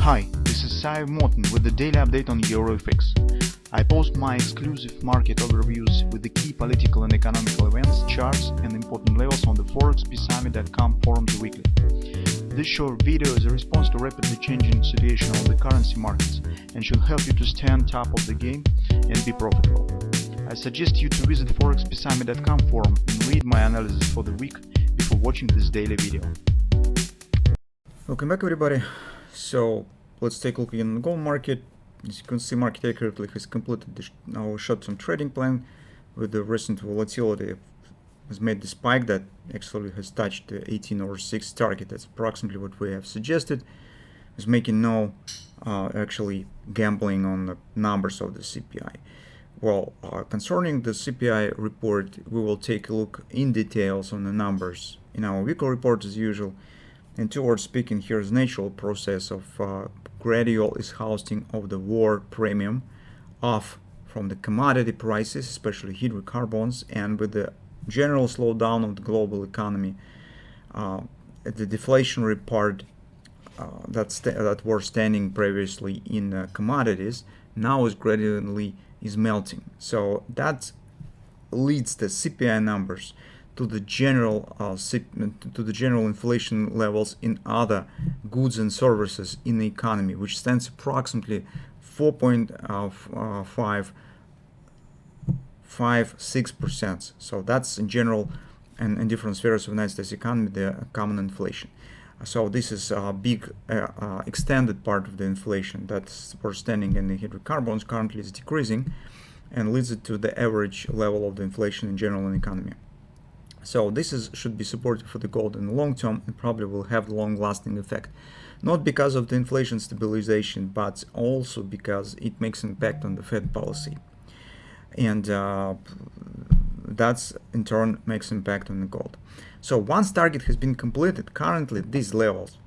Hi, this is Sive Morten with the daily update on EuroFX. I post my exclusive market overviews with the key political and economical events, charts and important levels on the ForexPeaceArmy.com forums weekly. This short video is a response to rapidly changing situation on the currency markets and should help you to stay on top of the game and be profitable. I suggest you to visit ForexPeaceArmy.com forum and read my analysis for the week before watching this daily video. Welcome back, everybody. So let's take a look again at the gold market. As you can see, market accurately has completed our short-term trading plan with the recent volatility has made the spike that actually has touched the 18/6 target. That's approximately what we have suggested. Is making no actually gambling on the numbers of the CPI. Well, concerning the CPI report, we will take a look in details on the numbers in our weekly report as usual. And towards speaking, here's the natural process of gradual exhausting of the war premium off from the commodity prices, especially hydrocarbons, and with the general slowdown of the global economy, the deflationary part that were standing previously in commodities now is gradually melting. So that leads the CPI numbers to the general inflation levels in other goods and services in the economy, which stands approximately 4.56%. So that's in general and in different spheres of the United States economy the common inflation. So this is a big extended part of the inflation that's we're standing in the hydrocarbons currently is decreasing and leads it to the average level of the inflation in general in the economy. So this should be supportive for the gold in the long term and probably will have a long-lasting effect. Not because of the inflation stabilization, but also because it makes an impact on the Fed policy. And that's in turn makes impact on the gold. So once target has been completed, currently these levels,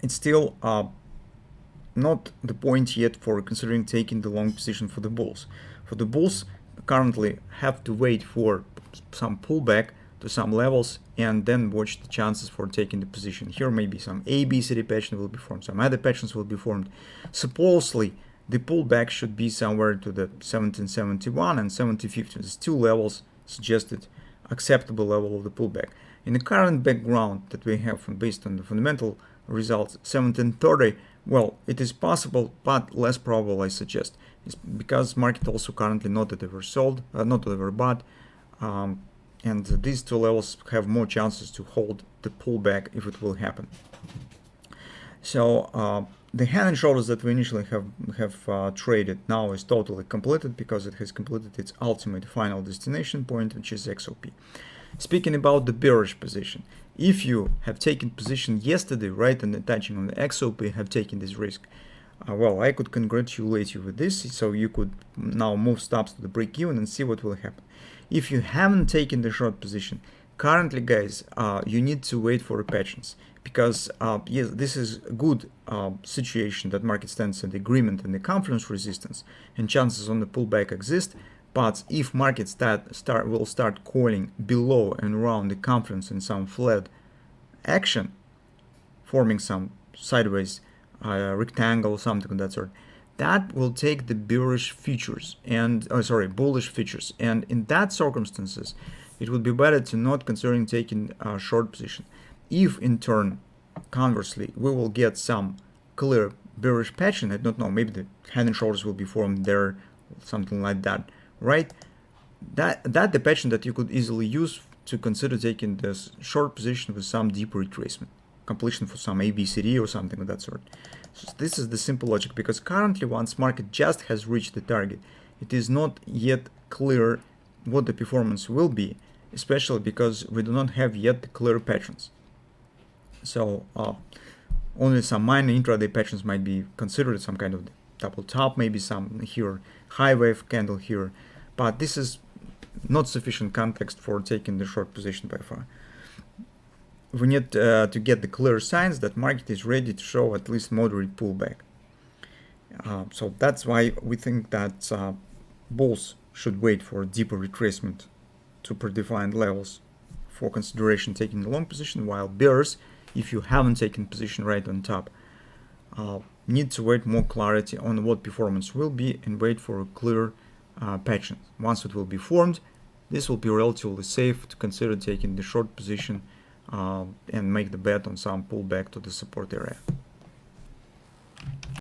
it's still not the point yet for considering taking the long position for the bulls. For the bulls, currently have to wait for some pullback to some levels and then watch the chances for taking the position. Here maybe some ABCD pattern will be formed, some other patterns will be formed. Supposedly the pullback should be somewhere to the 1771 and 1750. These two levels suggested acceptable level of the pullback. In the current background that we have based on the fundamental results, 1730, well, it is possible but less probable, I suggest. It's because market also currently not that oversold, not that overbought, and these two levels have more chances to hold the pullback if it will happen. So the hand and shoulders that we initially have traded now is totally completed because it has completed its ultimate final destination point, which is XOP. Speaking about the bearish position, if you have taken position yesterday, right, and touching on the XOP, have taken this risk, well, I could congratulate you with this, so you could now move stops to the break even and see what will happen. If you haven't taken the short position, currently, guys, you need to wait for repetitions because yes, this is a good situation that market stands at agreement and the conference resistance and chances on the pullback exist. But if markets will start calling below and around the conference in some flat action, forming some sideways rectangle, something of that sort, that will take the bearish futures and bullish futures, and in that circumstances it would be better to not considering taking a short position. If in turn conversely we will get some clear bearish pattern, I don't know, maybe the hand and shoulders will be formed there, something like that, right? That the pattern that you could easily use to consider taking this short position with some deeper retracement, completion for some ABCD or something of that sort. So this is the simple logic, because currently once market just has reached the target, it is not yet clear what the performance will be, especially because we do not have yet the clear patterns. So only some minor intraday patterns might be considered, some kind of double top, maybe some here high wave candle here, but this is not sufficient context for taking the short position by far. We need to get the clear signs that market is ready to show at least moderate pullback. So that's why we think that bulls should wait for a deeper retracement to predefined levels for consideration taking the long position, while bears, if you haven't taken position right on top, need to wait more clarity on what performance will be and wait for a clear pattern. Once it will be formed, this will be relatively safe to consider taking the short position and make the bet on some pullback to the support area.